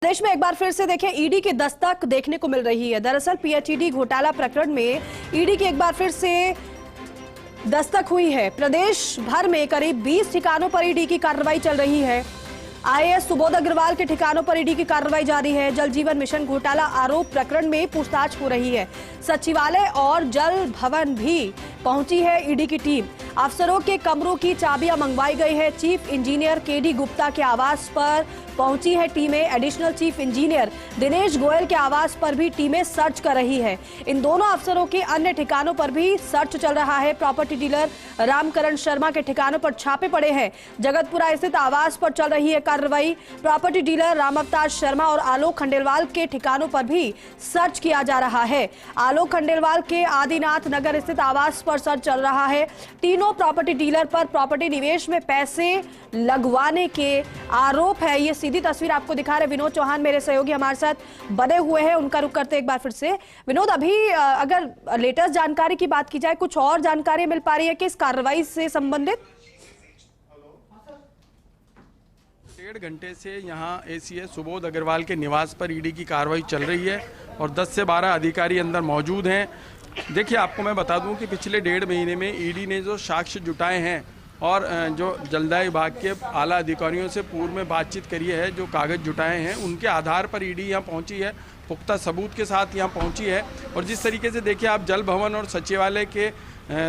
देश में एक बार फिर से देखें ईडी की दस्तक देखने को मिल रही है। दरअसल पीएचईडी घोटाला प्रकरण में ईडी की एक बार फिर से दस्तक हुई है। प्रदेश भर में करीब 20 ठिकानों पर ईडी की कार्रवाई चल रही है। आईएएस सुबोध अग्रवाल के ठिकानों पर ईडी की कार्रवाई जारी है। जल जीवन मिशन घोटाला आरोप प्रकरण में पूछताछ हो रही है। सचिवालय और जल भवन भी पहुंची है ईडी की टीम। अफसरों के कमरों की चाबियां मंगवाई गई है। चीफ इंजीनियर केडी गुप्ता के आवास पर पहुंची है टीमें। Additional chief engineer Dinesh Goyal के आवास पर भी टीमें सर्च कर रही है। इन दोनों अफसरों के अन्य ठिकानों पर भी सर्च चल रहा है। प्रॉपर्टी डीलर रामकरण शर्मा के ठिकानों पर छापे पड़े हैं। जगतपुरा स्थित आवास पर चल रही है कार्रवाई। प्रॉपर्टी डीलर राम अवतार शर्मा और आलोक खंडेलवाल के ठिकानों पर भी सर्च किया जा रहा है। आलोक खंडेलवाल के आदिनाथ नगर स्थित आवास पर सर्च चल रहा है। तीनों प्रॉपर्टी डीलर पर प्रॉपर्टी निवेश में पैसे लगवाने के आरोप है। ये सीधी तस्वीर आपको दिखा रहे विनोद चौहान मेरे सहयोगी हमारे साथ बने हुए हैं। उनका रुख करते एक बार फिर से विनोद, अभी अगर लेटेस्ट जानकारी की बात की जाए, कुछ और जानकारी मिल पा रही है कि इस कार्रवाई से संबंधित? 1.5 घंटे से यहाँ एसीएस सुबोध अग्रवाल के निवास पर ईडी की कार्रवाई चल रही है और 10 से 12 अधिकारी अंदर मौजूद हैं। देखिए, आपको मैं बता दूं कि पिछले 1.5 महीने में ईडी ने जो साक्ष्य जुटाए हैं और जो जलदाय विभाग के आला अधिकारियों से पूर्व में बातचीत करी है, जो कागज जुटाए हैं, उनके आधार पर ईडी यहाँ पहुँची है। पुख्ता सबूत के साथ यहाँ पहुँची है। और जिस तरीके से देखिए आप, जल भवन और सचिवालय के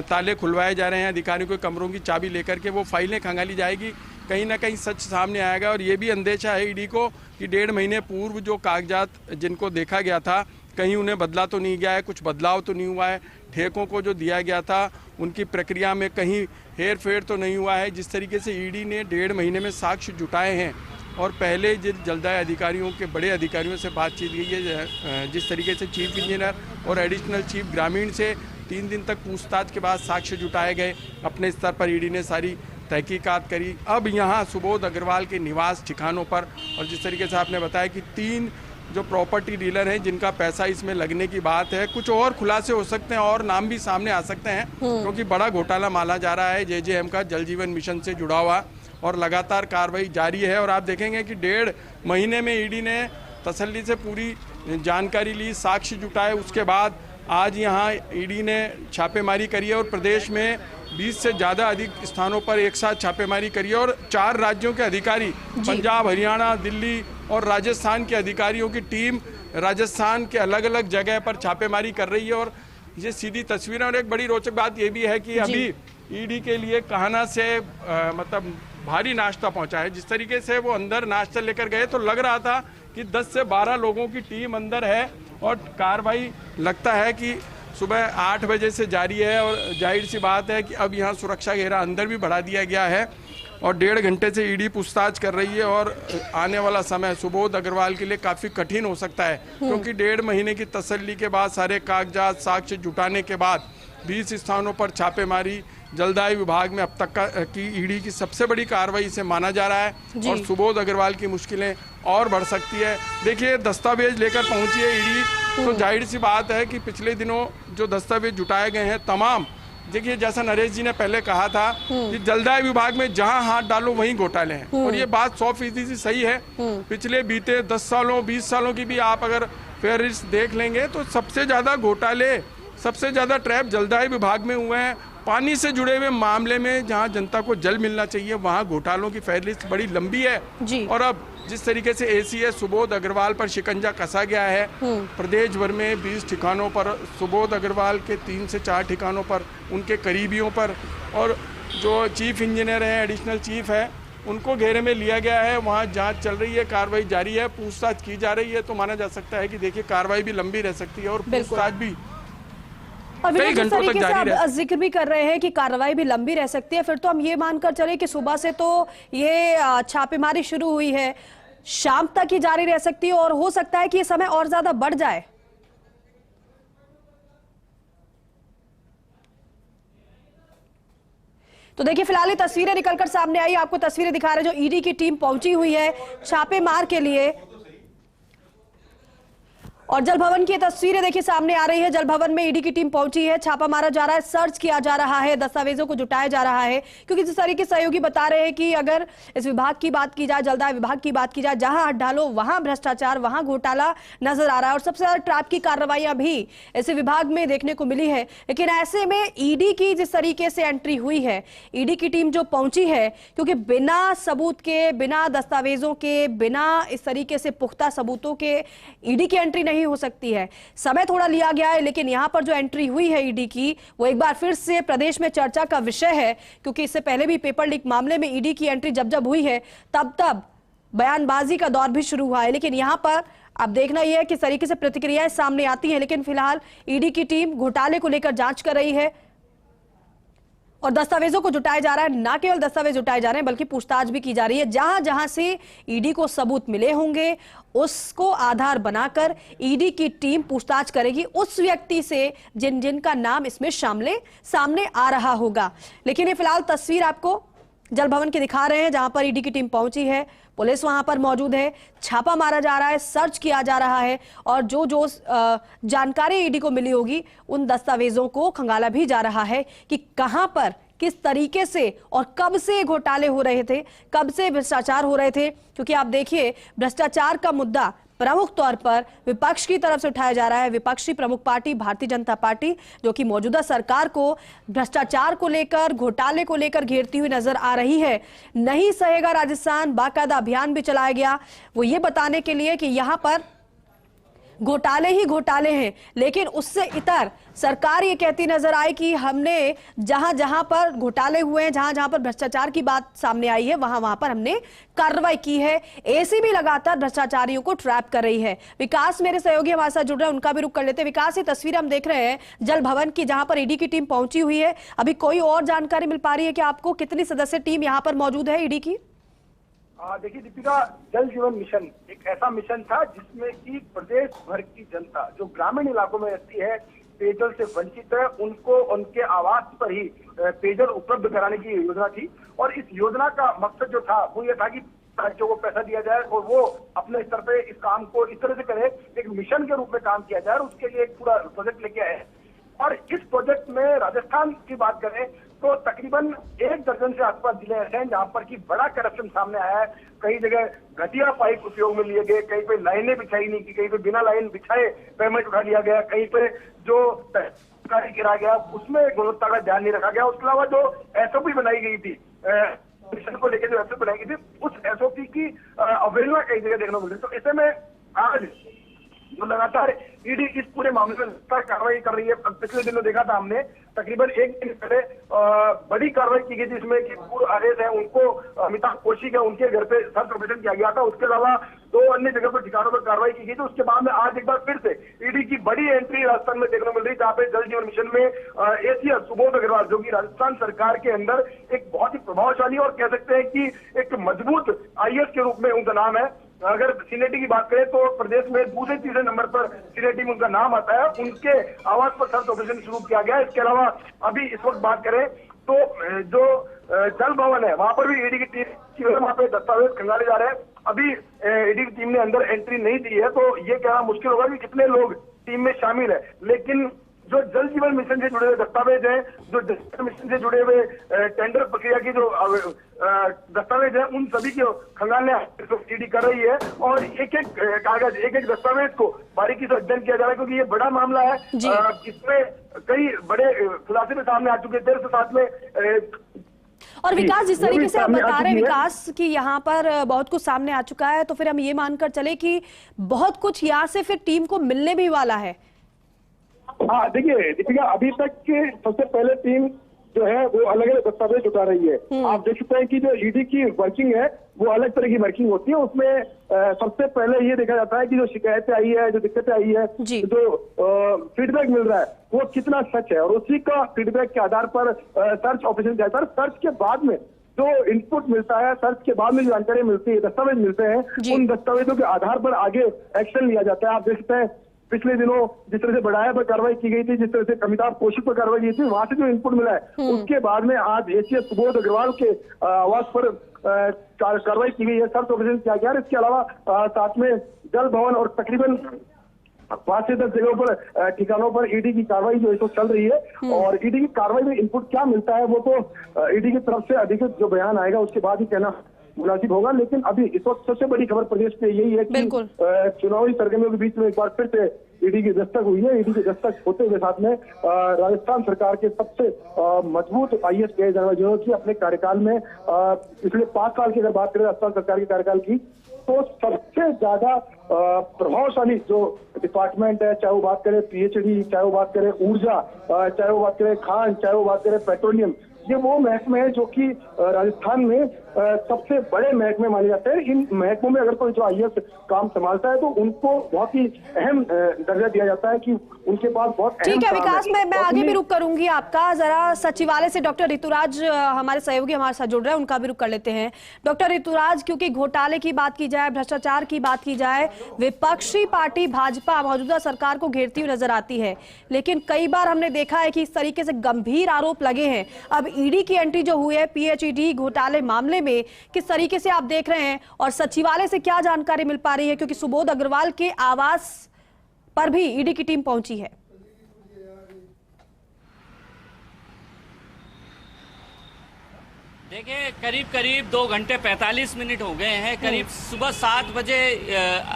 ताले खुलवाए जा रहे हैं, अधिकारियों के कमरों की चाबी लेकर के वो फाइलें खंगाली जाएगी। कहीं ना कहीं सच सामने आएगा और ये भी अंदेशा है ईडी को कि 1.5 महीने पूर्व जो कागजात जिनको देखा गया था, कहीं उन्हें बदला तो नहीं गया है, कुछ बदलाव तो नहीं हुआ है। ठेकों को जो दिया गया था उनकी प्रक्रिया में कहीं हेर फेर तो नहीं हुआ है। जिस तरीके से ईडी ने 1.5 महीने में साक्ष्य जुटाए हैं और पहले जिन जलदाय अधिकारियों के बड़े अधिकारियों से बातचीत की है, जिस तरीके से चीफ इंजीनियर और एडिशनल चीफ ग्रामीण से 3 दिन तक पूछताछ के बाद साक्ष्य जुटाए गए। अपने स्तर पर ईडी ने सारी तहकीकात करी। अब यहाँ सुबोध अग्रवाल के निवास ठिकानों पर, और जिस तरीके से आपने बताया कि 3 जो प्रॉपर्टी डीलर हैं जिनका पैसा इसमें लगने की बात है, कुछ और खुलासे हो सकते हैं और नाम भी सामने आ सकते हैं, क्योंकि बड़ा घोटाला माना जा रहा है जेजेएम का, जल जीवन मिशन से जुड़ा हुआ, और लगातार कार्रवाई जारी है। और आप देखेंगे कि 1.5 महीने में ईडी ने तसल्ली से पूरी जानकारी ली, साक्ष्य जुटाए। उसके बाद आज यहाँ ईडी ने छापेमारी करी है और प्रदेश में 20 से ज़्यादा अधिक स्थानों पर एक साथ छापेमारी करी है और 4 राज्यों के अधिकारी, पंजाब, हरियाणा, दिल्ली और राजस्थान के अधिकारियों की टीम राजस्थान के अलग अलग जगह पर छापेमारी कर रही है। और ये सीधी तस्वीरें। और एक बड़ी रोचक बात ये भी है कि अभी ईडी के लिए कान्हा से मतलब भारी नाश्ता पहुंचा है। जिस तरीके से वो अंदर नाश्ता लेकर गए तो लग रहा था कि 10 से 12 लोगों की टीम अंदर है और कार्रवाई लगता है कि सुबह 8 बजे से जारी है। और जाहिर सी बात है कि अब यहाँ सुरक्षा घेरा अंदर भी बढ़ा दिया गया है और 1.5 घंटे से ईडी पूछताछ कर रही है। और आने वाला समय सुबोध अग्रवाल के लिए काफ़ी कठिन हो सकता है, क्योंकि 1.5 महीने की तसल्ली के बाद, सारे कागजात साक्ष्य जुटाने के बाद 20 स्थानों पर छापेमारी, जलदाय विभाग में अब तक की ईडी की सबसे बड़ी कार्रवाई इसे माना जा रहा है। और सुबोध अग्रवाल की मुश्किलें और बढ़ सकती है। देखिए, दस्तावेज लेकर पहुंची है ईडी, तो जाहिर सी बात है कि पिछले दिनों जो दस्तावेज जुटाए गए हैं तमाम, देखिए जैसा नरेश जी ने पहले कहा था कि जलदाय विभाग में जहां हाथ डालो वहीं घोटाले हैं, और ये बात 100% सही है। पिछले बीते 10 सालों 20 सालों की भी आप अगर फेहरिस्त देख लेंगे तो सबसे ज्यादा घोटाले, सबसे ज्यादा ट्रैप जलदाय विभाग में हुए हैं। पानी से जुड़े हुए मामले में जहां जनता को जल मिलना चाहिए वहां घोटालों की फहरिस्त बड़ी लंबी है। और अब जिस तरीके से एसीएस सुबोध अग्रवाल पर शिकंजा कसा गया है, प्रदेश भर में 20 ठिकानों पर, सुबोध अग्रवाल के 3 से 4 ठिकानों पर, उनके करीबियों पर, और जो चीफ इंजीनियर हैं, एडिशनल चीफ है, उनको घेरे में लिया गया है। वहाँ जांच चल रही है, कार्रवाई जारी है, पूछताछ की जा रही है। तो माना जा सकता है कि देखिए कार्रवाई भी लंबी रह सकती है और पूछताछ भी कई घंटों तक जारी रहे। जिक्र भी कर रहे हैं कि कार्रवाई भी लंबी रह सकती है, फिर तो हम ये मानकर चले कि सुबह से तो ये छापेमारी शुरू हुई है, शाम तक ही जारी रह सकती है और हो सकता है कि ये समय और ज्यादा बढ़ जाए। तो देखिए, फिलहाल ये तस्वीरें निकलकर सामने आई, आपको तस्वीरें दिखा रहे हैं जो ईडी की टीम पहुंची हुई है छापेमार के लिए। और जल भवन की तस्वीरें देखिए सामने आ रही है। जल भवन में ईडी की टीम पहुंची है, छापा मारा जा रहा है, सर्च किया जा रहा है, दस्तावेजों को जुटाया जा रहा है। क्योंकि जिस तरीके से सहयोगी बता रहे हैं कि अगर इस विभाग की बात की जाए, जलदाय विभाग की बात की जाए, जहां हाथ डालो वहां भ्रष्टाचार, वहां घोटाला नजर आ रहा है। और सबसे ज्यादा ट्रैप की कार्रवाइयां भी इस विभाग में देखने को मिली है। लेकिन ऐसे में ईडी की जिस तरीके से एंट्री हुई है, ईडी की टीम जो पहुंची है, क्योंकि बिना सबूत के, बिना दस्तावेजों के, बिना इस तरीके से पुख्ता सबूतों के ईडी की एंट्री नहीं हो सकती है। समय थोड़ा लिया गया है, लेकिन यहां पर जो एंट्री हुई है ईडी की, वो एक बार फिर से प्रदेश में चर्चा का विषय है। क्योंकि इससे पहले भी पेपर लीक मामले में ईडी की एंट्री जब हुई है, तब बयानबाजी का दौर भी शुरू हुआ है। लेकिन यहां पर अब देखना यह है किस तरीके से प्रतिक्रियाएं सामने आती हैं। लेकिन फिलहाल ईडी की टीम घोटाले को लेकर जांच कर रही है और दस्तावेजों को जुटाया जा रहा है। ना केवल दस्तावेज जुटाए जा रहे हैं, बल्कि पूछताछ भी की जा रही है। जहां जहां से ईडी को सबूत मिले होंगे, उसको आधार बनाकर ईडी की टीम पूछताछ करेगी उस व्यक्ति से जिनका नाम इसमें सामने आ रहा होगा। लेकिन ये फिलहाल तस्वीर आपको जल भवन की दिखा रहे हैं, जहां पर ईडी की टीम पहुंची है, पुलिस वहां पर मौजूद है, छापा मारा जा रहा है, सर्च किया जा रहा है और जो जानकारी ईडी को मिली होगी, उन दस्तावेजों को खंगाला भी जा रहा है कि कहां पर, किस तरीके से और कब से घोटाले हो रहे थे, कब से भ्रष्टाचार हो रहे थे। क्योंकि आप देखिए, भ्रष्टाचार का मुद्दा प्रमुख तौर पर विपक्ष की तरफ से उठाया जा रहा है। विपक्षी प्रमुख पार्टी भारतीय जनता पार्टी, जो कि मौजूदा सरकार को भ्रष्टाचार को लेकर, घोटाले को लेकर घेरती हुई नजर आ रही है। नहीं सहेगा राजस्थान, बाकायदा अभियान भी चलाया गया, वो ये बताने के लिए कि यहां पर घोटाले ही घोटाले हैं। लेकिन उससे इतर सरकार ये कहती नजर आई कि हमने जहां जहां पर घोटाले हुए हैं, जहां जहां पर भ्रष्टाचार की बात सामने आई है, वहां वहां पर हमने कार्रवाई की है। एसीबी लगातार भ्रष्टाचारियों को ट्रैप कर रही है। विकास मेरे सहयोगी हमारे साथ जुड़ रहे हैं, उनका भी रुख कर लेते हैं। विकास, ये तस्वीर हम देख रहे हैं जल भवन की, जहां पर ईडी की टीम पहुंची हुई है। अभी कोई और जानकारी मिल पा रही है कि आपको कितनी सदस्य टीम यहां पर मौजूद है ईडी की? देखिए दीपिका, जल जीवन मिशन एक ऐसा मिशन था जिसमें कि प्रदेश भर की जनता जो ग्रामीण इलाकों में रहती है, पेयजल से वंचित है, उनको उनके आवास पर ही पेयजल उपलब्ध कराने की योजना थी। और इस योजना का मकसद जो था वो ये था कि राज्यों को पैसा दिया जाए और वो अपने स्तर पे इस काम को इस तरह से करे, एक मिशन के रूप में काम किया जाए, और उसके लिए एक पूरा प्रोजेक्ट लेके आए। और इस प्रोजेक्ट में राजस्थान की बात करें तो तकरीबन 1 दर्जन से आसपास जिले ऐसे हैं जहां पर की बड़ा करप्शन सामने आया है। कई जगह घटिया पाइप उपयोग में लिए गए, कहीं पे लाइनें बिछाई नहीं की, कहीं पे बिना लाइन बिछाए पेमेंट उठा लिया गया, कहीं पे जो कार्य गिरा गया उसमें गुणवत्ता का ध्यान नहीं रखा गया। उसके अलावा जो एसओपी बनाई गई थी, मिशन को लेकर जो एसओपी बनाई गई थी, उस एसओपी की अवहेलना कई जगह देखने को मिल रही। तो ऐसे में आज जो लगातार ईडी इस पूरे मामले में कार्रवाई कर रही है। पिछले दिनों देखा था हमने, तकरीबन 1 दिन पहले बड़ी कार्रवाई की गई थी जिसमें कि पूर्व आरएस है उनको, अमिताभ कौशिक है, उनके घर पे सर्च ऑपरेशन किया गया था। उसके अलावा 2 अन्य जगह पर ठिकानों पर कार्रवाई की गई थी। उसके बाद में आज एक बार फिर से ईडी की बड़ी एंट्री राजस्थान में देखने को मिल रही, जहाँ पे जल जीवन मिशन में एसीएस सुबोध अग्रवाल, जो कि राजस्थान सरकार के अंदर एक बहुत ही प्रभावशाली और कह सकते हैं कि एक मजबूत आईएएस के रूप में उनका नाम है। अगर सीनियरिटी की बात करें तो प्रदेश में दूसरे तीसरे नंबर पर सीनियरिटी में उनका नाम आता है। उनके आवास पर सर्च ऑपरेशन शुरू किया गया है। इसके अलावा अभी इस वक्त बात करें तो जो जल भवन है वहां पर भी ईडी की टीम, वहां पे दस्तावेज खंगाले जा रहे हैं। अभी ईडी की टीम ने अंदर एंट्री नहीं दी है, तो ये कहना मुश्किल होगा कि कितने लोग टीम में शामिल है। लेकिन जो जल जीवन मिशन से जुड़े हुए दस्तावेज हैं, जो जल जीवन मिशन से जुड़े हुए टेंडर प्रक्रिया की जो दस्तावेज हैं, उन सभी को खंगालने ईडी कर रही है। और एक एक कागज, एक एक दस्तावेज को बारीकी से अध्ययन किया जा रहा है, क्योंकि ये बड़ा मामला है। इसमें कई बड़े खुलासे में सामने आ चुके थे, साथ में और विकास, जिस तरीके से आप बता रहे हैं विकास कि यहाँ पर बहुत कुछ सामने आ चुका है, तो फिर हम ये मानकर चले कि बहुत कुछ यहाँ से फिर टीम को मिलने भी वाला है। हाँ देखिए दीपिका, अभी तक के सबसे पहले टीम जो है वो अलग अलग दस्तावेज जुटा रही है। आप देख सकते हैं कि जो ईडी की वर्किंग है वो अलग तरह की वर्किंग होती है। उसमें सबसे पहले ये देखा जाता है कि जो शिकायतें आई है, जो दिक्कतें आई है, जो फीडबैक मिल रहा है वो कितना सच है, और उसी का फीडबैक के आधार पर सर्च ऑपरेशन किया जाता है। सर्च के बाद में जो इनपुट मिलता है, सर्च के बाद में जो जानकारी मिलती है, दस्तावेज मिलते हैं, उन दस्तावेजों के आधार पर आगे एक्शन लिया जाता है। आप देख सकते हैं पिछले दिनों जिस तरह से बढ़ाया पर कार्रवाई की गई थी, जिस तरह से अमिताभ कौशिक पर कार्रवाई की थी, वहां से जो इनपुट मिला है उसके बाद में आज एसीएस सुबोध अग्रवाल के आवास पर कार्रवाई की गई है, सर्च ऑपरेशन किया गया। इसके अलावा साथ में जल भवन और तकरीबन 5 से 10 जगहों पर ठिकानों पर ईडी की कार्रवाई जो इसको चल रही है। और ईडी की कार्रवाई में इनपुट क्या मिलता है वो तो ईडी की तरफ से अधिकृत जो बयान आएगा उसके बाद ही कहना मुनासिब होगा। लेकिन अभी इस वक्त सबसे बड़ी खबर प्रदेश में यही है कि चुनावी सरगर्मियों के बीच में एक बार फिर से ईडी की दस्तक हुई है। ईडी की दस्तक होते हुए साथ में राजस्थान सरकार के सबसे मजबूत IAS कहे जाने वाले जिन्होंने अपने कार्यकाल में पिछले 5 साल की अगर बात करें राजस्थान सरकार के कार्यकाल की, तो सबसे ज्यादा प्रभावशाली जो डिपार्टमेंट है, चाहे वो बात करें PhD, चाहे वो बात करें ऊर्जा, चाहे वो बात करें खान, चाहे वो बात करें पेट्रोलियम, ये वो महकमे है जो कि राजस्थान में सबसे बड़े महकमे माने जाते हैं। इन महकमों में अगर कोई जो IAS काम संभालता है तो उनको बहुत ही अहम दर्जा दिया जाता है कि उनके पास बहुत ठीक है विकास, मैं आगे भी रुक करूंगी आपका। जरा सचिवालय से डॉक्टर ऋतुराज हमारे सहयोगी हमारे साथ जुड़ रहे हैं, उनका भी रुक कर लेते हैं। डॉक्टर ऋतुराज, क्योंकि घोटाले की बात की जाए, भ्रष्टाचार की बात की जाए, विपक्षी पार्टी भाजपा मौजूदा सरकार को घेरती हुई नजर आती है, लेकिन कई बार हमने देखा है कि इस तरीके से गंभीर आरोप लगे हैं। अब ईडी की एंट्री जो हुई है PHED घोटाले मामले में, किस तरीके से आप देख रहे हैं और सचिवालय से क्या जानकारी मिल पा रही है, क्योंकि सुबोध अग्रवाल के आवास पर भी ईडी की टीम पहुंची है? देखिए, करीब 2 घंटे 45 मिनट हो गए हैं। करीब सुबह 7 बजे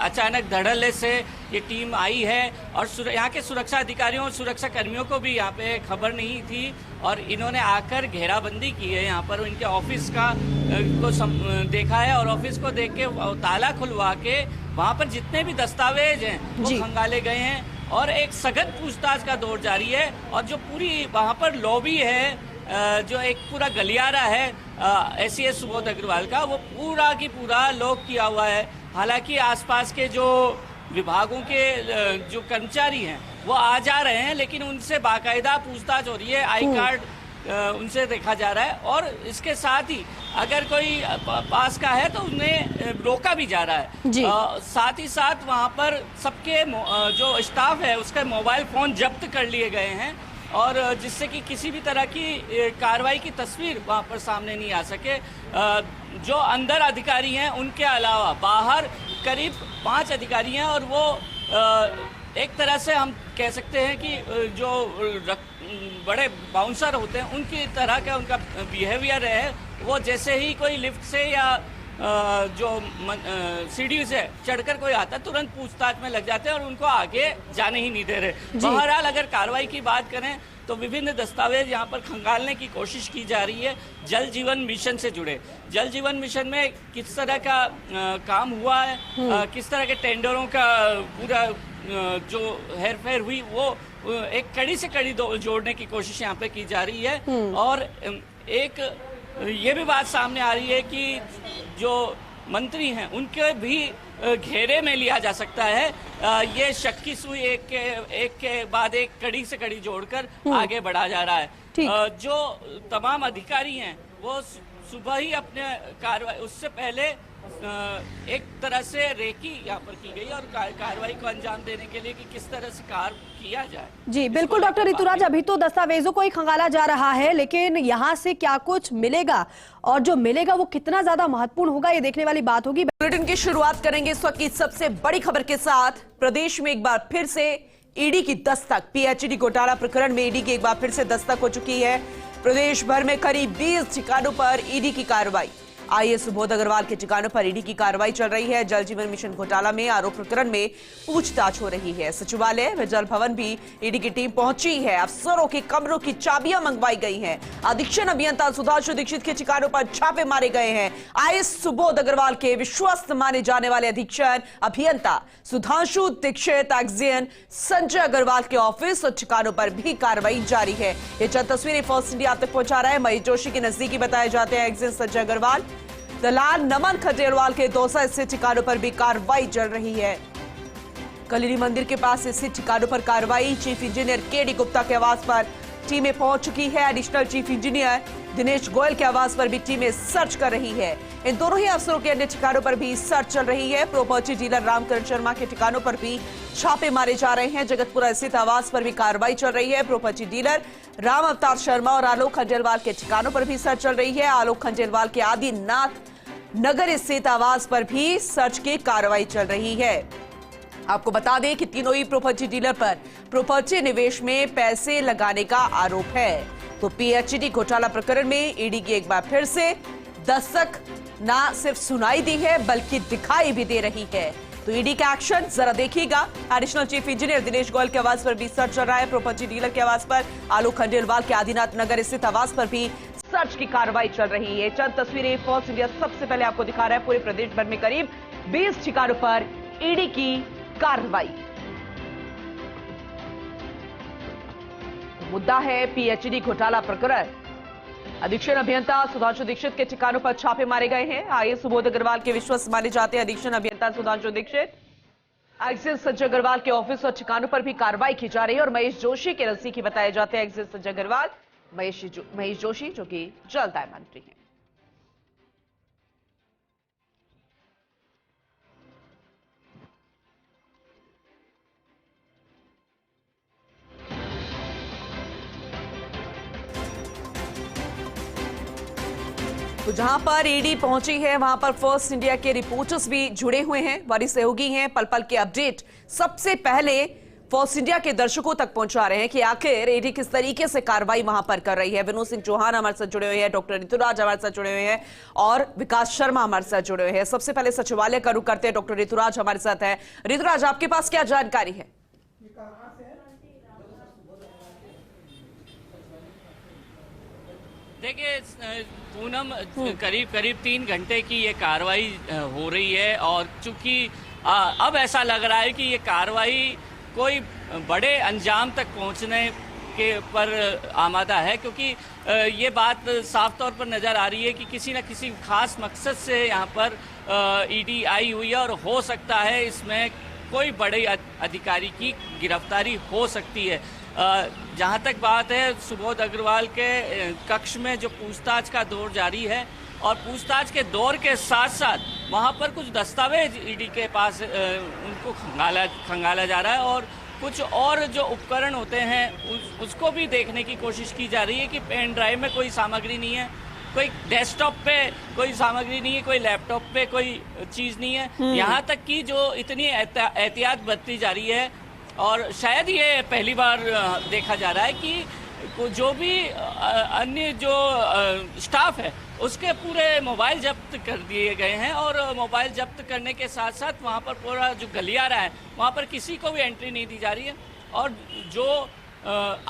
अचानक धड़ल्ले से ये टीम आई है और यहाँ के सुरक्षा अधिकारियों और सुरक्षा कर्मियों को भी यहाँ पे खबर नहीं थी और इन्होंने आकर घेराबंदी की है यहाँ पर। इनके ऑफिस का देखा है और ऑफिस को देख के ताला खुलवा के वहाँ पर जितने भी दस्तावेज हैं वो खंगाले गए हैं और एक सघन पूछताछ का दौर जारी है। और जो पूरी वहाँ पर लॉबी है, जो एक पूरा गलियारा है SES सुबोध अग्रवाल का, वो पूरा की पूरा लॉक किया हुआ है। हालांकि आसपास के जो विभागों के जो कर्मचारी हैं वो आ जा रहे हैं, लेकिन उनसे बाकायदा पूछताछ हो रही है, आई कार्ड उनसे देखा जा रहा है और इसके साथ ही अगर कोई पास का है तो उन्हें रोका भी जा रहा है। साथ ही साथ वहाँ पर सबके जो स्टाफ है उसके मोबाइल फोन जब्त कर लिए गए हैं और जिससे कि किसी भी तरह की कार्रवाई की तस्वीर वहाँ पर सामने नहीं आ सके। जो अंदर अधिकारी हैं उनके अलावा बाहर करीब 5 अधिकारी हैं और वो एक तरह से हम कह सकते हैं कि जो बड़े बाउंसर होते हैं उनकी तरह का उनका बिहेवियर है। वो जैसे ही कोई लिफ्ट से या जो सीढ़ी से चढ़कर कोई आता है तुरंत पूछताछ में लग जाते हैं और उनको आगे जाने ही नहीं दे रहे। बहरहाल अगर कार्रवाई की बात करें तो विभिन्न दस्तावेज यहाँ पर खंगालने की कोशिश की जा रही है। जल जीवन मिशन से जुड़े, जल जीवन मिशन में किस तरह का काम हुआ है, किस तरह के टेंडरों का पूरा जो हेरफेर हुई वो एक कड़ी से कड़ी जोड़ने की कोशिश यहाँ पे की जा रही है। और एक ये भी बात सामने आ रही है कि जो मंत्री हैं उनके भी घेरे में लिया जा सकता है। ये शक की सुई एक के बाद एक कड़ी से कड़ी जोड़कर आगे बढ़ा जा रहा है। जो तमाम अधिकारी हैं वो सुबह ही अपने कार्रवाई उससे पहले एक तरह से रेकी यहाँ पर की गई और कार्रवाई को अंजाम देने के लिए कि किस तरह से कार्य किया जाए। जी बिल्कुल डॉक्टर ऋतुराज, अभी तो दस्तावेजों को ही खंगाला जा रहा है, लेकिन यहाँ से क्या कुछ मिलेगा और जो मिलेगा वो कितना ज्यादा महत्वपूर्ण होगा ये देखने वाली बात होगी। बुलेटिन की शुरुआत करेंगे इस वक्त की सबसे बड़ी खबर के साथ। प्रदेश में एक बार फिर से ईडी की दस्तक, PHED घोटाला प्रकरण में ईडी की एक बार फिर से दस्तक हो चुकी है। प्रदेश भर में करीब 20 ठिकानों पर ईडी की कार्रवाई। IAS सुबोध अग्रवाल के ठिकानों पर ईडी की कार्रवाई चल रही है। जल जीवन मिशन घोटाला में आरोप प्रकरण में पूछताछ हो रही है। सचिवालय व जल भवन भी ईडी की टीम पहुंची है। अफसरों के कमरों की चाबियां मंगवाई गई हैं। अधीक्षण अभियंता सुधांशु दीक्षित के ठिकानों पर छापे मारे गए हैं। IAS सुबोध अग्रवाल के विश्वस्त माने जाने वाले अधीक्षण अभियंता सुधांशु दीक्षित, एक्जियन संजय अग्रवाल के ऑफिस और ठिकानों पर भी कार्रवाई जारी है। ये चंद तस्वीरें फर्स्ट इंडिया आप तक पहुंचा रहा है। महेश जोशी के नजदीकी बताए जाते हैं एक्जियन संजय अग्रवाल। दलाल नमन खंडेलवाल के दौसा स्थित ठिकानों पर भी कार्रवाई चल रही है। कलिरी मंदिर के पास स्थित ठिकानों पर कार्रवाई। चीफ इंजीनियर KD गुप्ता के आवास पर टीमें पहुंच चुकी है। Additional chief engineer Dinesh Goyal के आवास पर भी टीमें सर्च कर रही है। इन दोनों ही अफसरों के अन्य ठिकानों पर भी सर्च चल रही है। प्रॉपर्टी डीलर रामकरण शर्मा के ठिकानों पर भी छापे मारे जा रहे हैं। जगतपुरा स्थित आवास पर भी कार्रवाई चल रही है। प्रॉपर्टी डीलर राम अवतार शर्मा और आलोक खंडेलवाल के ठिकानों पर भी सर्च चल रही है। आलोक खंडेलवाल के आदिनाथ नगर स्थित आवास पर भी सर्च की कार्रवाई चल रही है। आपको बता दें कि तीनों ही प्रॉपर्टी डीलर पर प्रॉपर्टी निवेश में पैसे लगाने का आरोप है। तो पीएचईडी घोटाला प्रकरण में ईडी की एक बार फिर से दस्तक ना सिर्फ सुनाई दी है बल्कि दिखाई भी दे रही है। तो ईडी का एक्शन जरा देखिएगा। Additional chief engineer Dinesh Goyal के आवास पर भी सर्च चल रहा है। प्रॉपर्टी डीलर के आवास पर, आलोक खंडेलवाल के आदिनाथ नगर स्थित आवास पर भी सर्च की कार्रवाई चल रही है। चंद तस्वीरें फर्स्ट इंडिया सबसे पहले आपको दिखा रहा है। पूरे प्रदेश भर में करीब 20 ठिकानों पर ईडी की कार्रवाई। मुद्दा है पीएचईडी घोटाला प्रकरण। अधीक्षण अभियंता सुधांशु दीक्षित के ठिकानों पर छापे मारे गए हैं। आईएएस सुबोध अग्रवाल के विश्वस्त माने जाते हैं अधीक्षण अभियंता सुधांशु दीक्षित। एक्सिस संजय अग्रवाल के ऑफिस और ठिकानों पर भी कार्रवाई की जा रही है और महेश जोशी के नजदीकी बताए जाते हैं एक्सिस संजय अग्रवाल, महेश जोशी जो कि जलदाय मंत्री हैं। तो जहां पर ईडी पहुंची है वहां पर फर्स्ट इंडिया के रिपोर्टर्स भी जुड़े हुए हैं, हमारी सहयोगी हैं। पल पल के अपडेट सबसे पहले फर्स्ट इंडिया के दर्शकों तक पहुंचा रहे हैं कि आखिर ईडी किस तरीके से कार्रवाई वहां पर कर रही है। विनोद सिंह चौहान हमारे साथ जुड़े हुए हैं, डॉक्टर ऋतुराज हमारे साथ जुड़े हुए हैं और विकास शर्मा हमारे साथ जुड़े हुए हैं। सबसे पहले सचिवालय का रुख करते हैं, डॉक्टर ऋतुराज हमारे साथ है। ऋतुराज, आपके पास क्या जानकारी है? देखिए पूनम, करीब 3 घंटे की ये कार्रवाई हो रही है और चूंकि अब ऐसा लग रहा है कि ये कार्रवाई कोई बड़े अंजाम तक पहुंचने के पर आमादा है, क्योंकि ये बात साफ तौर पर नज़र आ रही है कि किसी न किसी खास मकसद से यहाँ पर ईडी आई हुई है और हो सकता है इसमें कोई बड़े अधिकारी की गिरफ्तारी हो सकती है। जहाँ तक बात है, सुबोध अग्रवाल के कक्ष में जो पूछताछ का दौर जारी है और पूछताछ के दौर के साथ साथ वहाँ पर कुछ दस्तावेज ईडी के पास उनको खंगाला जा रहा है और कुछ और जो उपकरण होते हैं उसको भी देखने की कोशिश की जा रही है कि पेन ड्राइव में कोई सामग्री नहीं है, कोई डेस्कटॉप पे कोई सामग्री नहीं है, कोई लैपटॉप पे कोई चीज़ नहीं है। यहाँ तक कि जो इतनी एहतियात बरती जा रही है और शायद ये पहली बार देखा जा रहा है कि जो भी अन्य जो स्टाफ है उसके पूरे मोबाइल जब्त कर दिए गए हैं और मोबाइल जब्त करने के साथ साथ वहाँ पर पूरा जो गलियारा है वहाँ पर किसी को भी एंट्री नहीं दी जा रही है और जो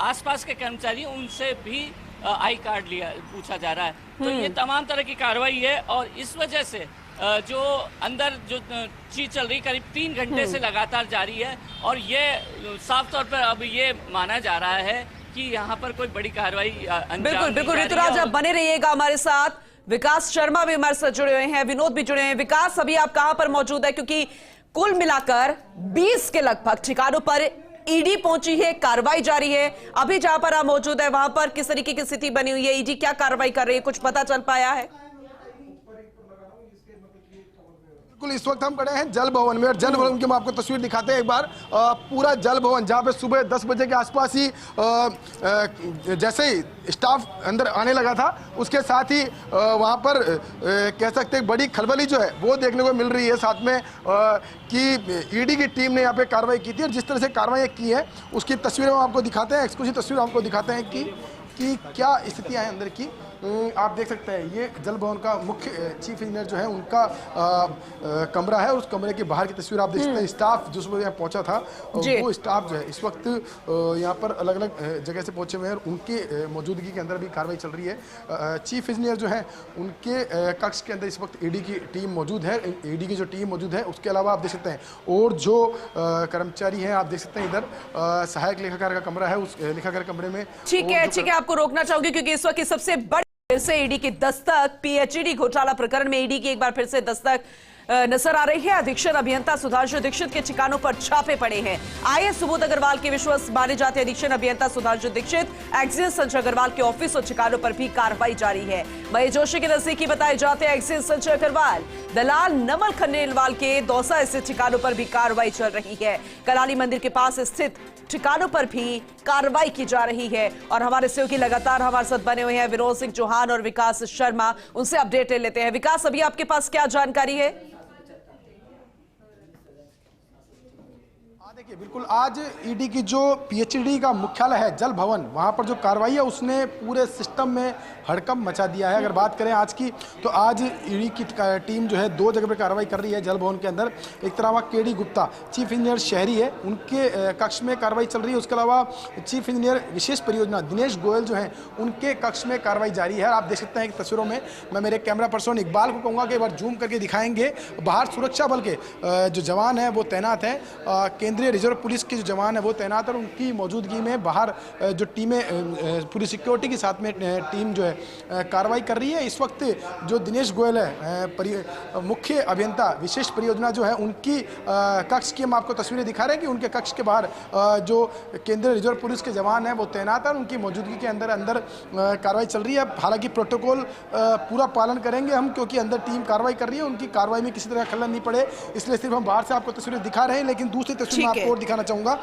आसपास के कर्मचारी उनसे भी आई कार्ड पूछा जा रहा है। तो ये तमाम तरह की कार्रवाई है और इस वजह से जो अंदर जो चीज चल रही करीब 3 घंटे से लगातार जारी है और ये साफ तौर पर अब ये माना जा रहा है कि यहाँ पर कोई बड़ी कार्रवाई बिल्कुल ऋतुराज, आप बने रहिएगा हमारे साथ। विकास शर्मा भी हमारे साथ जुड़े हुए हैं, विनोद भी जुड़े हुए हैं। विकास, अभी आप कहां पर मौजूद है? क्योंकि कुल मिलाकर 20 के लगभग ठिकानों पर ईडी पहुंची है, कार्रवाई जारी है। अभी जहां पर आप मौजूद है वहां पर किस तरीके की स्थिति बनी हुई है? ईडी क्या कार्रवाई कर रही है, कुछ पता चल पाया है? बिल्कुल, इस वक्त हम खड़े हैं जल भवन में और जल भवन की हम आपको तस्वीर दिखाते हैं एक बार। पूरा जल भवन जहाँ पे सुबह 10 बजे के आसपास ही जैसे ही स्टाफ अंदर आने लगा था उसके साथ ही वहाँ पर कह सकते हैं बड़ी खलबली जो है वो देखने को मिल रही है। साथ में कि ईडी की टीम ने यहाँ पे कार्रवाई की थी और जिस तरह से कार्रवाई की है उसकी तस्वीरें हम आपको दिखाते हैं, एक्सक्लूसिव तस्वीर आपको दिखाते हैं कि क्या स्थितियाँ हैं अंदर की। आप देख सकते हैं ये जल भवन का मुख्य चीफ इंजीनियर जो है उनका कमरा है, उस कमरे के बाहर की तस्वीर आप देख सकते हैं। स्टाफ जो सुबह यहाँ पहुंचा था वो स्टाफ जो है इस वक्त यहाँ पर अलग अलग जगह से पहुंचे हुए हैं और उनके मौजूदगी के अंदर भी कार्रवाई चल रही है। चीफ इंजीनियर जो है उनके कक्ष के अंदर इस वक्त ईडी की टीम मौजूद है। ईडी की जो टीम मौजूद है उसके अलावा आप देख सकते हैं और जो कर्मचारी हैं आप देख सकते हैं इधर सहायक लेखाकार का कमरा है, उस लेखाकार कमरे में। ठीक है, आपको रोकना चाहूंगी क्योंकि इस वक्त की सबसे बड़ी फिर से ईडी की दस्तक, पीएचईडी घोटाला प्रकरण में ईडी की एक बार फिर से दस्तक नजर आ रही है। अधीक्षण अभियंता सुधांशु दीक्षित के ठिकानों पर छापे पड़े हैं। आईएएस सुबोध अग्रवाल के विश्वस्त माने जाते अधीक्षण अभियंता सुधांशु दीक्षित, एक्सिस संजय अग्रवाल के ऑफिस और ठिकानों पर भी कार्रवाई जारी है। महेश जोशी के नजदीकी बताए जाते हैं एक्सिस संजय अग्रवाल, दलाल नमल खंडेलवाल के दौसा स्थित ठिकानों पर भी कार्रवाई चल रही है। कराली मंदिर के पास स्थित ठिकानों पर भी कार्रवाई की जा रही है और हमारे सहयोगी लगातार हमारे साथ बने हुए हैं विनोद सिंह चौहान और विकास शर्मा, उनसे अपडेट ले लेते हैं। विकास, अभी आपके पास क्या जानकारी है? देखिए बिल्कुल आज ईडी की जो पीएचडी का मुख्यालय है जल भवन, वहाँ पर जो कार्रवाई है उसने पूरे सिस्टम में हड़कंप मचा दिया है। अगर बात करें आज की, तो आज ईडी की टीम जो है 2 जगह पर कार्रवाई कर रही है जल भवन के अंदर। एक तरह केडी गुप्ता चीफ इंजीनियर शहरी है, उनके कक्ष में कार्रवाई चल रही है। उसके अलावा चीफ इंजीनियर विशेष परियोजना दिनेश गोयल जो हैं, उनके कक्ष में कार्रवाई जारी है। आप देख सकते हैं कि तस्वीरों में, मैं मेरे कैमरा पर्सन इकबाल को कहूँगा कि एक बार जूम करके दिखाएंगे। बाहर सुरक्षा बल के जो जवान हैं वो तैनात हैं, केंद्रीय रिजर्व पुलिस के जो जवान है वो तैनात है। उनकी मौजूदगी में बाहर जो टीमें पूरी सिक्योरिटी के साथ में टीम जो है कार्रवाई कर रही है। इस वक्त जो दिनेश गोयल है मुख्य अभियंता विशेष परियोजना जो है, उनकी कक्ष की हम आपको तस्वीरें दिखा रहे हैं कि उनके कक्ष के बाहर जो केंद्रीय रिजर्व पुलिस के जवान हैं वो तैनात है। उनकी मौजूदगी के अंदर कार्रवाई चल रही है। हालांकि प्रोटोकॉल पूरा पालन करेंगे हम, क्योंकि अंदर टीम कार्रवाई कर रही है, उनकी कार्रवाई में किसी तरह खलल नहीं पड़े, इसलिए सिर्फ हम बाहर से आपको तस्वीरें दिखा रहे हैं। लेकिन दूसरी तस्वीर में आपको और दिखाना चाहूंगा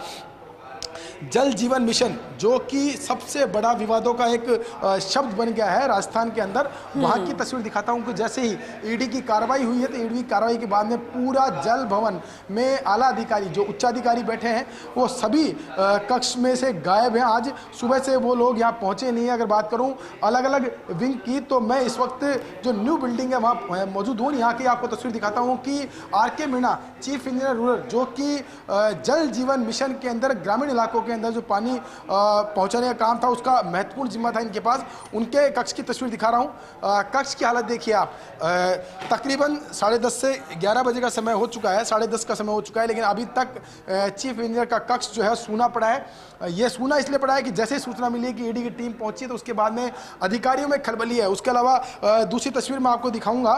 जल जीवन मिशन, जो कि सबसे बड़ा विवादों का एक शब्द बन गया है राजस्थान के अंदर। वहां की तस्वीर दिखाता हूं कि जैसे ही ईडी की कार्रवाई हुई है, तो ईडी की कार्रवाई के बाद में पूरा जल भवन में आला अधिकारी जो उच्चाधिकारी बैठे हैं वो सभी कक्ष में से गायब हैं। आज सुबह से वो लोग यहाँ पहुंचे नहीं है। अगर बात करूं अलग अलग विंग की, तो मैं इस वक्त जो न्यू बिल्डिंग है वहाँ मौजूद हूँ। यहाँ की आपको तस्वीर दिखाता हूँ कि RK Meena chief engineer rural, जो कि जल जीवन मिशन के अंदर ग्रामीण इलाकों के अंदर जो पानी पहुंचाने का काम था उसका महत्वपूर्ण जिम्मा था इनके पास, उनके कक्ष की तस्वीर दिखा रहा हूं। कक्ष की हालत देखिए आप, तकरीबन 10:30 से 11 बजे का समय हो चुका है, 10:30 का समय हो चुका है, लेकिन अभी तक चीफ इंजीनियर का कक्ष जो है सूना पड़ा है। ये सूना इसलिए पड़ा है कि जैसे ही सूचना मिली कि ईडी की टीम पहुंची तो उसके बाद में अधिकारियों में खलबली है। उसके अलावा दूसरी तस्वीर मैं आपको दिखाऊंगा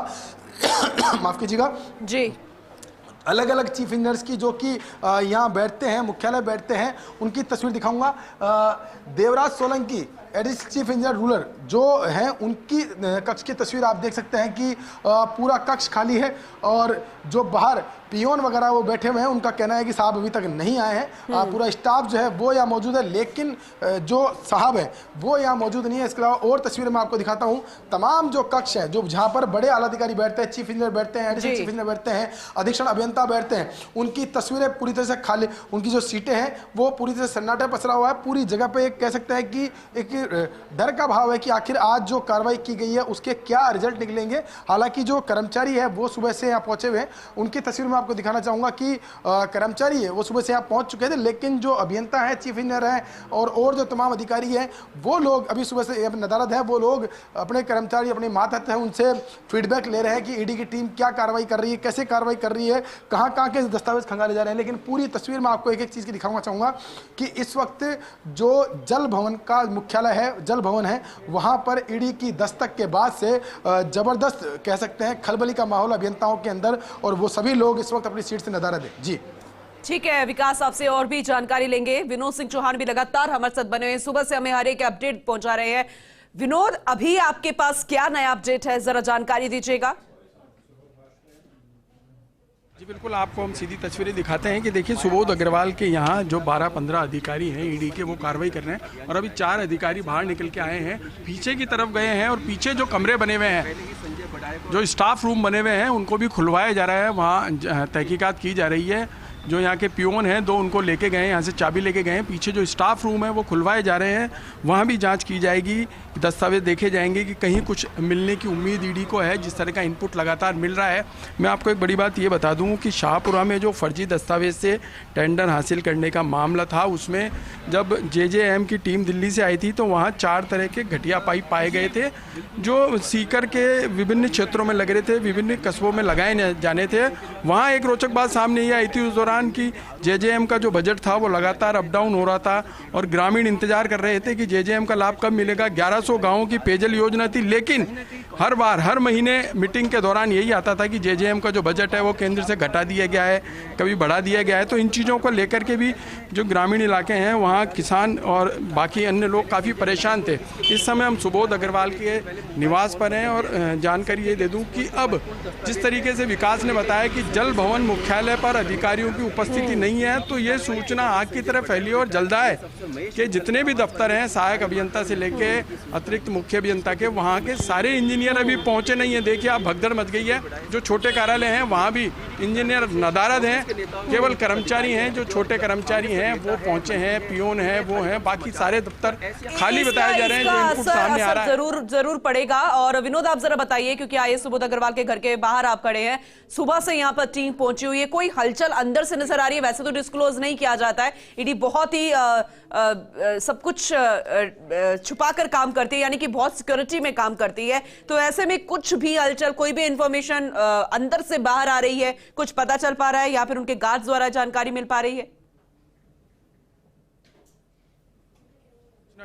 माफ कीजिएगा जी, अलग अलग चीफ इंजीनियर्स की जो कि यहाँ बैठते हैं, मुख्यालय बैठते हैं, उनकी तस्वीर दिखाऊंगा। Devraj Solanki additional chief engineer rural जो हैं, उनकी कक्ष की तस्वीर आप देख सकते हैं कि पूरा कक्ष खाली है और जो बाहर पियोन वगैरह वो बैठे हुए हैं, उनका कहना है कि साहब अभी तक नहीं आए हैं। पूरा स्टाफ जो है वो यहाँ मौजूद है, लेकिन जो साहब है वो यहाँ मौजूद नहीं है। इसके अलावा और तस्वीरें मैं आपको दिखाता हूँ। तमाम जो कक्ष है, जो जहाँ पर बड़े आला अधिकारी बैठते हैं, चीफ इंजीनियर बैठते हैं, एडिशनल चीफ इंजीनियर बैठते हैं, अधीक्षण अभियंता बैठते हैं, उनकी तस्वीरें पूरी तरह से खाली, उनकी जो सीटें हैं वो पूरी तरह से सन्नाटा पसरा हुआ है। पूरी जगह पे एक कह सकते हैं कि एक डर का भाव है कि आखिर आज जो कार्रवाई की गई है उसके क्या रिजल्ट निकलेंगे। हालांकि जो कर्मचारी है वो सुबह से यहाँ पहुंचे हुए हैं, उनकी तस्वीर में आपको दिखाना चाहूंगा कि कर्मचारी है वो सुबह से यहाँ पहुंच चुके थे, लेकिन जो अभियंता है, चीफ इंजीनियर है और जो तमाम अधिकारी हैं वो लोग अभी सुबह से नदारद है। वो लोग अपने कर्मचारी, अपने मातहत है, उनसे फीडबैक ले रहे हैं कि ईडी की टीम क्या कार्रवाई कर रही है, कैसे कार्रवाई कर रही है, कहाँ कहाँ के दस्तावेज खंगाले जा रहे हैं। लेकिन पूरी तस्वीर में आपको एक एक चीज़ की दिखाना चाहूँगा कि इस वक्त जो जल भवन का मुख्यालय है, जल भवन है, वहाँ पर ईडी की दस्तक के बाद से जबरदस्त कह सकते हैं खलबली का माहौल अभियंताओं के अंदर, और वो सभी लोग इस वक्त अपनी सीट से नदारद है। जी ठीक है विकास, आपसे और भी जानकारी लेंगे। विनोद सिंह चौहान भी लगातार हमारे साथ बने हुए हैं, सुबह से हमें हर एक अपडेट पहुंचा रहे हैं। विनोद, अभी आपके पास क्या नया अपडेट है, जरा जानकारी दीजिएगा। जी बिल्कुल, आपको हम सीधी तस्वीरें दिखाते हैं कि देखिए सुबोध अग्रवाल के यहाँ जो 12-15 अधिकारी हैं ईडी के, वो कार्रवाई कर रहे हैं और अभी 4 अधिकारी बाहर निकल के आए हैं, पीछे की तरफ गए हैं और पीछे जो कमरे बने हुए हैं, जो स्टाफ रूम बने हुए हैं, उनको भी खुलवाया जा रहा है। वहाँ तहकीकात की जा रही है। जो यहाँ के पियोन हैं 2 उनको लेके गए, यहाँ से चाबी लेके गए हैं। पीछे जो स्टाफ रूम है वो खुलवाए जा रहे हैं, वहाँ भी जांच की जाएगी, दस्तावेज देखे जाएंगे कि कहीं कुछ मिलने की उम्मीद ईडी को है। जिस तरह का इनपुट लगातार मिल रहा है। मैं आपको एक बड़ी बात ये बता दूं कि शाहपुरा में जो फर्जी दस्तावेज से टेंडर हासिल करने का मामला था, उसमें जब JJM की टीम दिल्ली से आई थी तो वहाँ 4 तरह के घटिया पाइप पाए गए थे, जो सीकर के विभिन्न क्षेत्रों में लग रहे थे, विभिन्न कस्बों में लगाए जाने थे। वहाँ एक रोचक बात सामने ये आई थी उस दौरान कि JJM का जो बजट था वो लगातार अप डाउन हो रहा था और ग्रामीण इंतजार कर रहे थे कि JJM का लाभ कब मिलेगा। 1100 गांवों की पेयजल योजना थी, लेकिन हर बार हर महीने मीटिंग के दौरान यही आता था कि JJM का जो बजट है वो केंद्र से घटा दिया गया है, कभी बढ़ा दिया गया है। तो इन चीज़ों को लेकर के भी जो ग्रामीण इलाके हैं वहाँ किसान और बाकी अन्य लोग काफ़ी परेशान थे। इस समय हम सुबोध अग्रवाल के निवास पर हैं और जानकारी ये दे दूँ कि अब जिस तरीके से विकास ने बताया कि जल भवन मुख्यालय पर अधिकारियों की उपस्थिति नहीं है, तो ये सूचना आग की तरह फैली और जल्दा है कि जितने भी दफ्तर हैं, सहायक अभियंता से लेके अतिरिक्त मुख्य अभियंता के, वहाँ के सारे इंजीनियर इंजीनियर अभी पहुंचे नहीं है। देखिए आप, भगदड़ मच गई है। जो छोटे कार्यालय हैं वहाँ भी इंजीनियर नदारद हैं, केवल कर्मचारी हैं, जो छोटे कर्मचारी हैं वो पहुंचे हैं, पियोन है वो हैं, बाकी सारे दफ्तर खाली बताए जा रहे हैं। जो इनपुट सामने आ रहा है जरूर पड़ेगा। और विनोद, आप जरा बताइए, क्योंकि आईएएस सुबोध अग्रवाल के घर के बाहर आप खड़े हैं, सुबह से यहाँ पर टीम पहुंची हुई है, कोई हलचल अंदर से नजर आ रही है? वैसे तो डिस्क्लोज नहीं किया जाता है, ईडी बहुत ही सब कुछ छुपा कर काम करती है, यानी कि बहुत सिक्योरिटी में काम करती है। तो ऐसे में कुछ भी हलचल, कोई भी इंफॉर्मेशन अंदर से बाहर आ रही है, कुछ पता चल पा रहा है या फिर उनके गार्ड्स द्वारा जानकारी मिल पा रही है?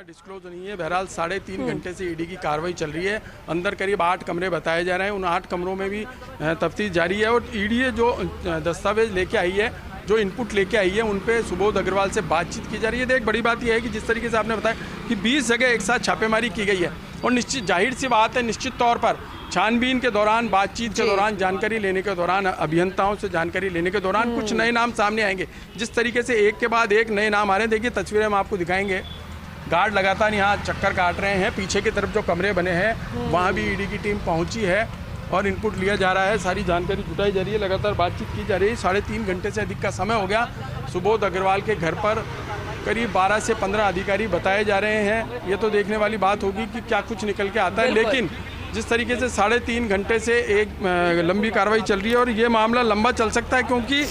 डिस्क्लोज नहीं है। बहरहाल 3.5 घंटे से ईडी की कार्रवाई चल रही है। अंदर करीब 8 कमरे बताए जा रहे हैं, उन 8 कमरों में भी तफ्तीश जारी है। और ईडी जो दस्तावेज लेके आई है, जो इनपुट लेके आई है, उन पे सुबोध अग्रवाल से बातचीत की जा रही है। तो एक बड़ी बात यह है कि जिस तरीके से आपने बताया कि 20 जगह एक साथ छापेमारी की गई है, और निश्चित जाहिर सी बात है, निश्चित तौर पर छानबीन के दौरान, बातचीत के दौरान, जानकारी लेने के दौरान, अभियंताओं से जानकारी लेने के दौरान कुछ नए नाम सामने आएंगे। जिस तरीके से एक के बाद एक नए नाम आ रहे हैं, देखिए तस्वीरें हम आपको दिखाएंगे। गार्ड लगातार यहाँ चक्कर काट रहे हैं। पीछे की तरफ जो कमरे बने हैं वहाँ भी ईडी की टीम पहुँची है और इनपुट लिया जा रहा है, सारी जानकारी जुटाई जा रही है, लगातार बातचीत की जा रही है। 3.5 घंटे से अधिक का समय हो गया। सुबोध अग्रवाल के घर पर करीब 12 से 15 अधिकारी बताए जा रहे हैं। ये तो देखने वाली बात होगी कि क्या कुछ निकल के आता है, लेकिन जिस तरीके से 3.5 घंटे से एक लंबी कार्रवाई चल रही है, और ये मामला लंबा चल सकता है, क्योंकि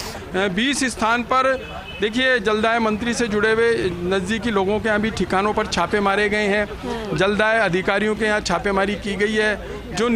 20 स्थान पर देखिए जलदाय मंत्री से जुड़े हुए नज़दीकी लोगों के यहाँ भी ठिकानों पर छापे मारे गए हैं। जलदाय अधिकारियों के यहाँ छापेमारी की गई है। जो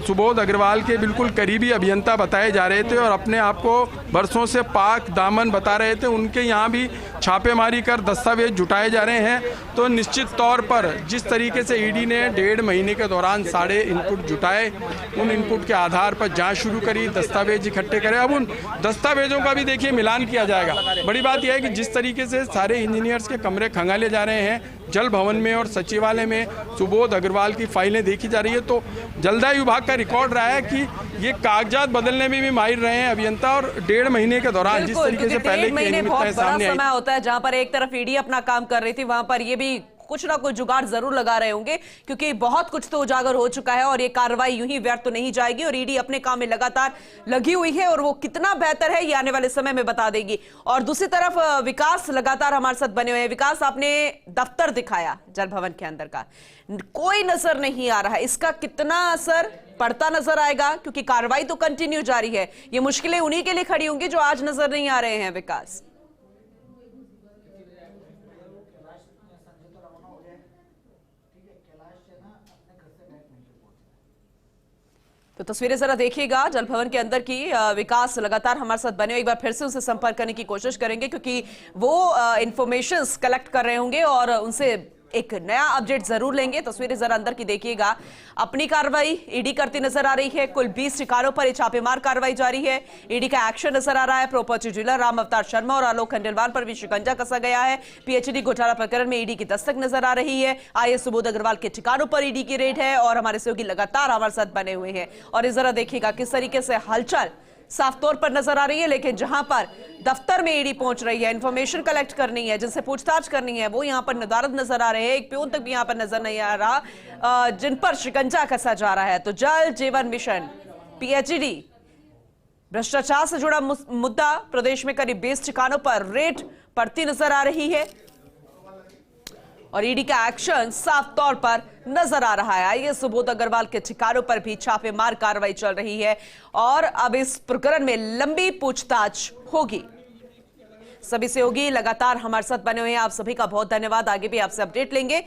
सुबोध अग्रवाल के बिल्कुल करीबी अभियंता बताए जा रहे थे और अपने आप को बरसों से पाक दामन बता रहे थे, उनके यहाँ भी छापेमारी कर दस्तावेज जुटाए जा रहे हैं। तो निश्चित तौर पर जिस तरीके से ईडी ने 1.5 महीने के दौरान सारे इनपुट जुटाए, उन इनपुट के आधार पर जांच शुरू करी, दस्तावेज इकट्ठे करे। अब उन दस्तावेजों का भी देखिए मिलान किया जाएगा। बड़ी बात यह है कि जिस तरीके से सारे इंजीनियर्स के कमरे खंगाले जा रहे हैं, जल भवन में और सचिवालय में सुबोध अग्रवाल की फाइलें देखी जा रही है, तो जलदाय विभाग का रिकॉर्ड रहा है कि ये कागजात बदलने में भी माहिर रहे हैं अभियंता। और 1.5 महीने के दौरान जिस तरीके से पहले बहुत बड़ा समय होता है, जहां पर एक तरफ ईडी अपना काम कर रही थी, वहां पर ये भी कुछ ना कुछ जुगाड़ जरूर लगा रहे होंगे, क्योंकि बहुत कुछ तो उजागर हो चुका है और ये कार्रवाई यूं ही व्यर्थ तो नहीं जाएगी। और ईडी अपने काम में लगातार लगी हुई है, और वो कितना बेहतर है ये आने वाले समय में बता देगी। और दूसरी तरफ विकास लगातार हमारे साथ बने हुए हैं। विकास, आपने दफ्तर दिखाया जल भवन के अंदर का, कोई नजर नहीं आ रहा है, इसका कितना असर पड़ता नजर आएगा? क्योंकि कार्रवाई तो कंटिन्यू जारी है। ये मुश्किलें उन्हीं के लिए खड़ी होंगी जो आज नजर नहीं आ रहे हैं। विकास, तो तस्वीरें जरा देखिएगा जल भवन के अंदर की। विकास लगातार हमारे साथ बने हुए, एक बार फिर से उनसे संपर्क करने की कोशिश करेंगे, क्योंकि वो इंफॉर्मेशंस कलेक्ट कर रहे होंगे और उनसे एक नया अपडेट जरूर लेंगे। तस्वीरें जरा अंदर की देखिएगा। अपनी कार्रवाई ईडी करती नजर आ रही है। कुल 20 ठिकानों पर छापेमार कार्रवाई जारी है। ईडी का एक्शन नजर आ रहा है। प्रॉपर्टी डीलर राम अवतार शर्मा और आलोक खंडेलवाल पर भी शिकंजा कसा गया है। पीएचडी घोटाला प्रकरण में ईडी की दस्तक नजर आ रही है। आईएएस सुबोध अग्रवाल के ठिकानों पर ईडी की रेड है और हमारे सहयोगी लगातार हमारे साथ बने हुए हैं। और इस जरा देखिएगा किस तरीके से हलचल साफ तौर पर नजर आ रही है, लेकिन जहां पर दफ्तर में ईडी पहुंच रही है, इंफॉर्मेशन कलेक्ट करनी है, जिनसे पूछताछ करनी है, वो यहां पर नदारद नजर आ रहे हैं। एक प्यून तक भी यहां पर नजर नहीं आ रहा, जिन पर शिकंजा कसा जा रहा है। तो जल जीवन मिशन, पीएचडी, भ्रष्टाचार से जुड़ा मुद्दा, प्रदेश में करीब 20 ठिकानों पर रेड पड़ती नजर आ रही है और ईडी का एक्शन साफ तौर पर नजर आ रहा है। आईएएस सुबोध अग्रवाल के ठिकानों पर भी छापेमार कार्रवाई चल रही है और अब इस प्रकरण में लंबी पूछताछ होगी। सभी सहयोगी लगातार हमारे साथ बने हुए हैं। आप सभी का बहुत धन्यवाद। आगे भी आपसे अपडेट लेंगे।